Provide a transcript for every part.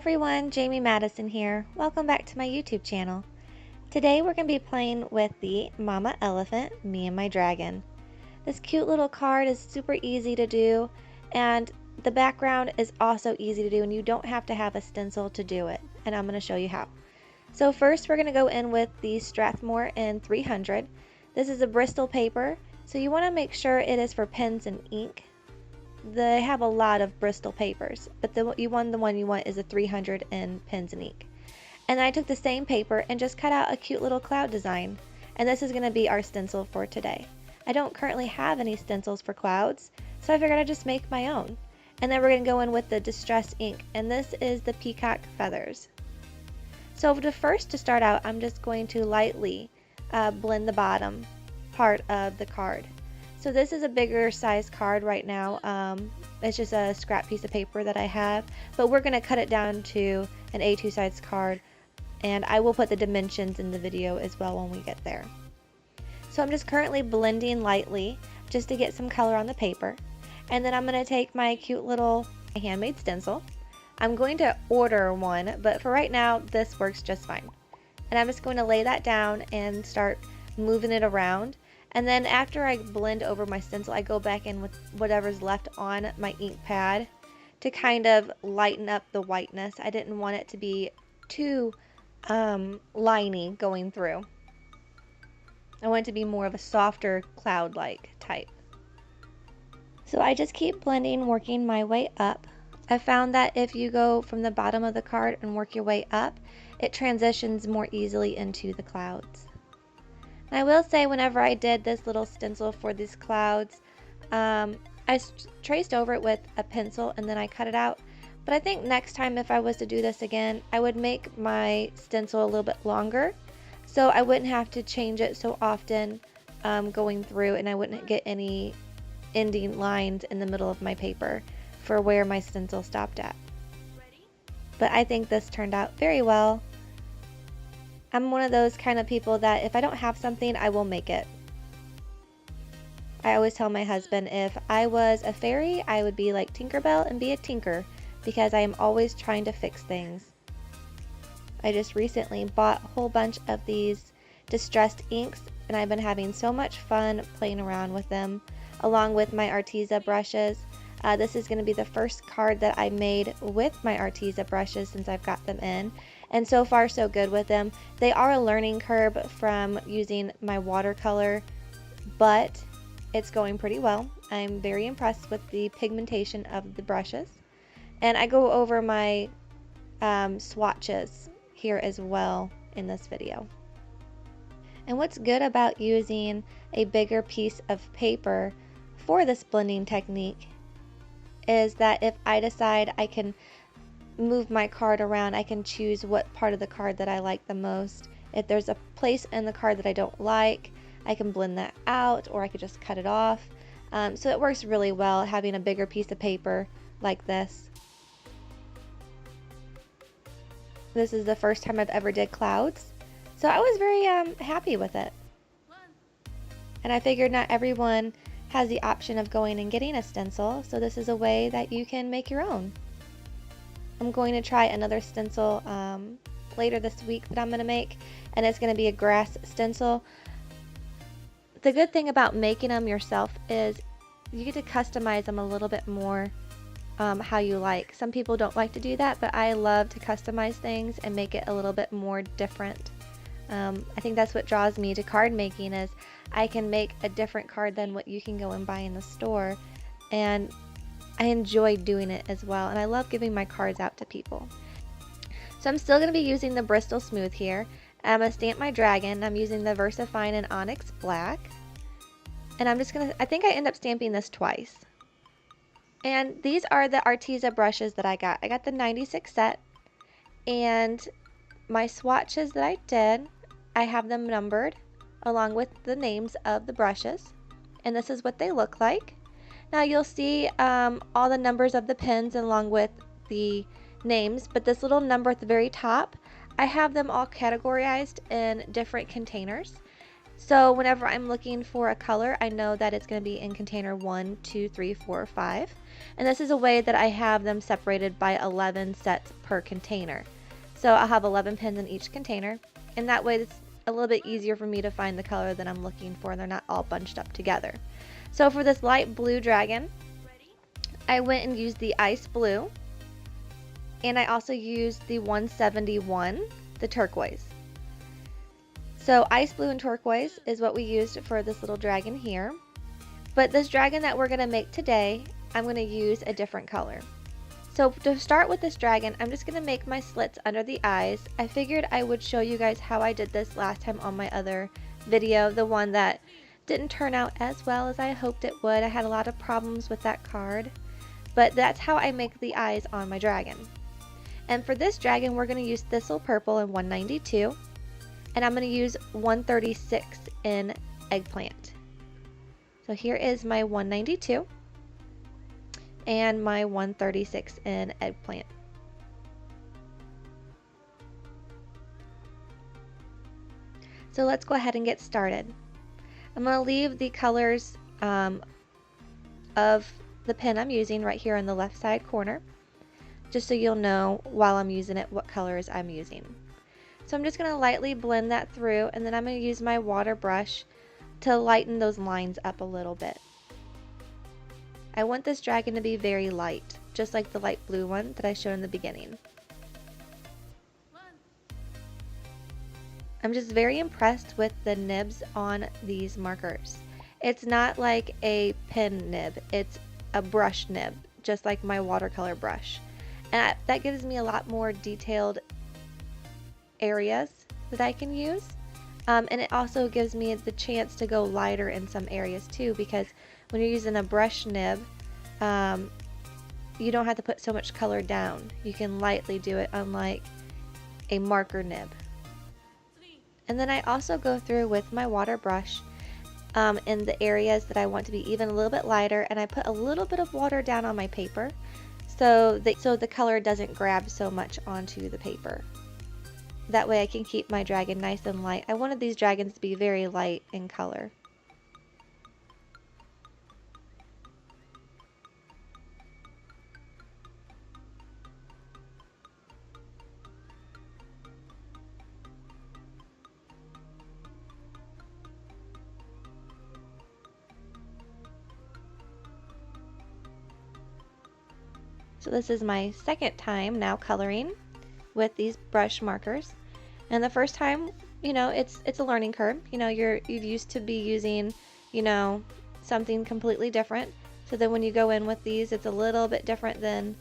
everyone, Jamie Madison here. Welcome back to my YouTube channel. Today we're going to be playing with the Mama Elephant, Me and My Dragon. This cute little card is super easy to do, and the background is also easy to do, and you don't have to have a stencil to do it, and I'm going to show you how. So first we're going to go in with the Strathmore in 300. This is a Bristol paper, so you want to make sure it is for pens and ink. They have a lot of Bristol papers, but the one you want is a 300 in pens and ink. And I took the same paper and just cut out a cute little cloud design. And this is going to be our stencil for today. I don't currently have any stencils for clouds, so I figured I'd just make my own. And then we're going to go in with the distressed ink, and this is the peacock feathers. So to start out, I'm just going to lightly blend the bottom part of the card. So this is a bigger size card right now. It's just a scrap piece of paper that I have, but we're going to cut it down to an A2 size card, and I will put the dimensions in the video as well when we get there. So I'm just currently blending lightly just to get some color on the paper, and then I'm going to take my cute little handmade stencil. I'm going to order one, but for right now this works just fine. And I'm just going to lay that down and start moving it around. And then after I blend over my stencil, I go back in with whatever's left on my ink pad to kind of lighten up the whiteness. I didn't want it to be too liney going through. I want it to be more of a softer cloud-like type. So I just keep blending, working my way up. I found that if you go from the bottom of the card and work your way up, it transitions more easily into the clouds. I will say, whenever I did this little stencil for these clouds, I traced over it with a pencil and then I cut it out. But I think next time if I was to do this again, I would make my stencil a little bit longer, so I wouldn't have to change it so often going through, and I wouldn't get any ending lines in the middle of my paper for where my stencil stopped at. But I think this turned out very well. I'm one of those kind of people that if I don't have something, I will make it. I always tell my husband if I was a fairy, I would be like Tinkerbell and be a tinker, because I am always trying to fix things. I just recently bought a whole bunch of these distressed inks, and I've been having so much fun playing around with them, along with my Arteza brushes. This is going to be the first card that I made with my Arteza brushes since I've got them in, and so far so good with them. They are a learning curve from using my watercolor, but it's going pretty well. I'm very impressed with the pigmentation of the brushes, and I go over my swatches here as well in this video. And what's good about using a bigger piece of paper for this blending technique is that if I decide I can move my card around, I can choose what part of the card that I like the most. If there's a place in the card that I don't like, I can blend that out, or I could just cut it off. So it works really well having a bigger piece of paper like this. This is the first time I've ever did clouds, so I was very happy with it. And I figured not everyone has the option of going and getting a stencil, so this is a way that you can make your own. I'm going to try another stencil later this week that I'm going to make, and it's going to be a grass stencil. The good thing about making them yourself is you get to customize them a little bit more how you like. Some people don't like to do that, but I love to customize things and make it a little bit more different. I think that's what draws me to card making, is I can make a different card than what you can go and buy in the store, and I enjoy doing it as well, and I love giving my cards out to people. So I'm still going to be using the Bristol Smooth here. I'm going to stamp my dragon. I'm using the VersaFine in Onyx Black, and I'm just going to, I think I end up stamping this twice. And these are the Arteza brushes that I got. I got the 96 set, and my swatches that I did, I have them numbered along with the names of the brushes, and this is what they look like. Now you'll see all the numbers of the pens along with the names, but this little number at the very top, I have them all categorized in different containers, So whenever I'm looking for a color, I know that it's going to be in container 1, 2, 3, 4, 5. And this is a way that I have them separated by 11 sets per container. So I'll have 11 pins in each container, and that way it's a little bit easier for me to find the color that I'm looking for, and they're not all bunched up together. So for this light blue dragon, I went and used the ice blue, and I also used the 171, the turquoise. So ice blue and turquoise is what we used for this little dragon here. But this dragon that we're going to make today, I'm going to use a different color. So to start with this dragon, I'm just going to make my slits under the eyes. I figured I would show you guys how I did this last time on my other video, the one that didn't turn out as well as I hoped it would. I had a lot of problems with that card, but that's how I make the eyes on my dragon. And for this dragon, we're going to use Thistle Purple in 192. And I'm going to use 136 in Eggplant. So here is my 192 and my 136 in Eggplant. So let's go ahead and get started. I'm going to leave the colors of the pen I'm using right here in the left side corner, just so you'll know while I'm using it what colors I'm using. So I'm just going to lightly blend that through, and then I'm going to use my water brush to lighten those lines up a little bit. I want this dragon to be very light, just like the light blue one that I showed in the beginning. I'm just very impressed with the nibs on these markers. It's not like a pen nib, it's a brush nib, just like my watercolor brush. And that gives me a lot more detailed areas that I can use, and it also gives me the chance to go lighter in some areas too, because when you're using a brush nib, you don't have to put so much color down. You can lightly do it, unlike a marker nib. And then I also go through with my water brush in the areas that I want to be even a little bit lighter, and I put a little bit of water down on my paper so the color doesn't grab so much onto the paper. That way I can keep my dragon nice and light. I wanted these dragons to be very light in color. So this is my second time now coloring with these brush markers. And the first time, you know, it's a learning curve. You know, you've used to be using, you know, something completely different. So then when you go in with these, it's a little bit different than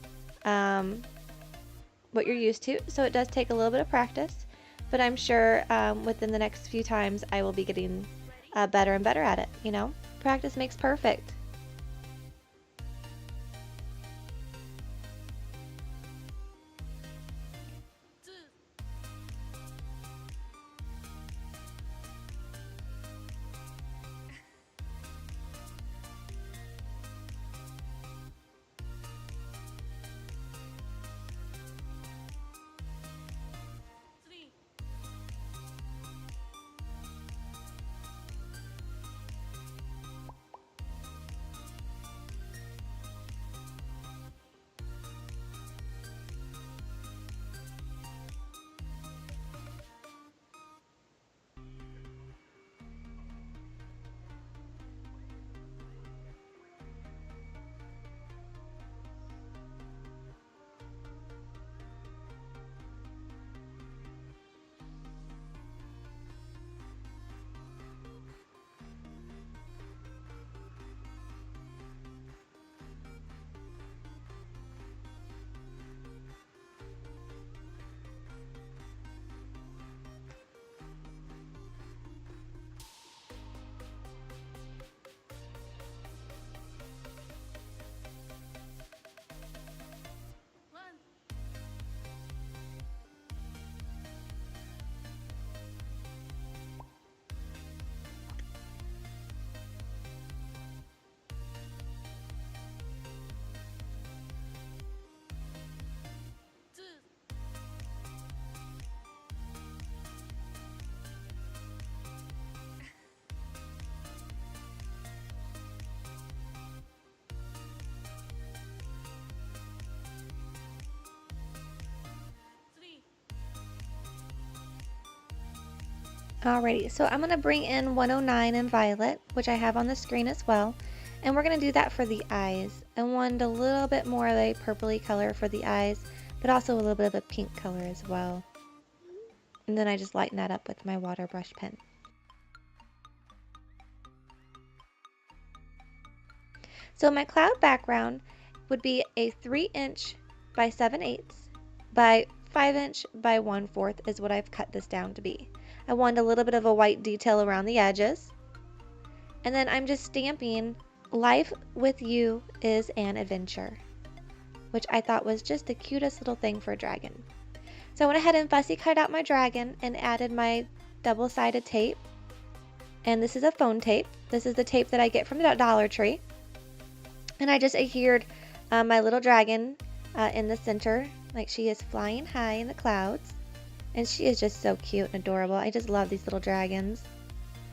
what you're used to. So it does take a little bit of practice, but I'm sure within the next few times I will be getting better and better at it. You know, practice makes perfect. Alrighty, so I'm going to bring in 109 in violet, which I have on the screen as well. And we're going to do that for the eyes. I wanted a little bit more of a purpley color for the eyes, but also a little bit of a pink color as well. And then I just lighten that up with my water brush pen. So my cloud background would be a 3" by 7/8 by 5" by 1/4 is what I've cut this down to be. I wanted a little bit of a white detail around the edges. And then I'm just stamping "Life with you is an adventure," which I thought was just the cutest little thing for a dragon. So I went ahead and fussy cut out my dragon and added my double-sided tape. And this is a phone tape. This is the tape that I get from the Dollar Tree. And I just adhered my little dragon in the center, like she is flying high in the clouds. And she is just so cute and adorable. I just love these little dragons.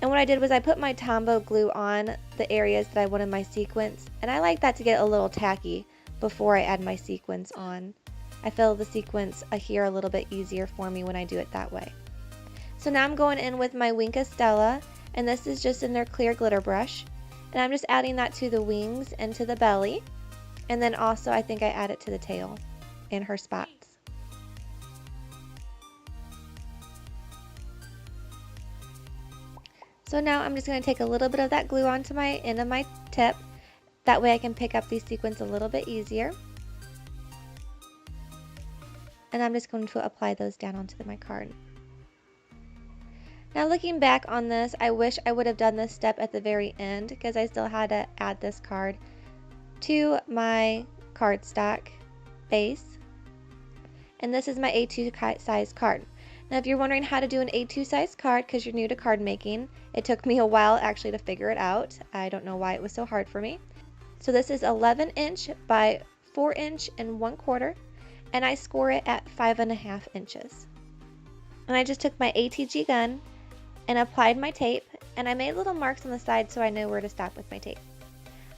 And what I did was I put my Tombow glue on the areas that I wanted my sequins. And I like that to get a little tacky before I add my sequins on. I feel the sequins adhere a little bit easier for me when I do it that way. So now I'm going in with my Wink Stella, and this is just in their clear glitter brush. And I'm just adding that to the wings and to the belly. And then also I think I add it to the tail in her spots. So now I'm just going to take a little bit of that glue onto my end of my tip. That way I can pick up these sequins a little bit easier. And I'm just going to apply those down onto my card. Now looking back on this, I wish I would have done this step at the very end because I still had to add this card to my cardstock base. And this is my A2 size card. Now if you're wondering how to do an A2 size card because you're new to card making, it took me a while actually to figure it out. I don't know why it was so hard for me. So this is 11" by 4" and 1/4, and I score it at 5.5 inches. And I just took my ATG gun and applied my tape, and I made little marks on the side so I know where to stop with my tape.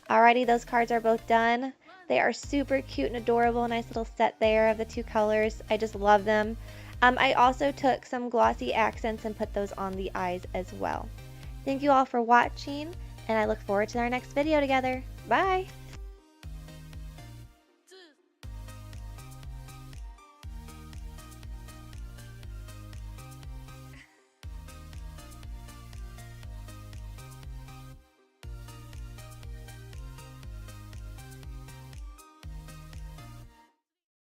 Alrighty, those cards are both done. They are super cute and adorable. Nice little set there of the two colors. I just love them. I also took some glossy accents and put those on the eyes as well. Thank you all for watching, and I look forward to our next video together. Bye!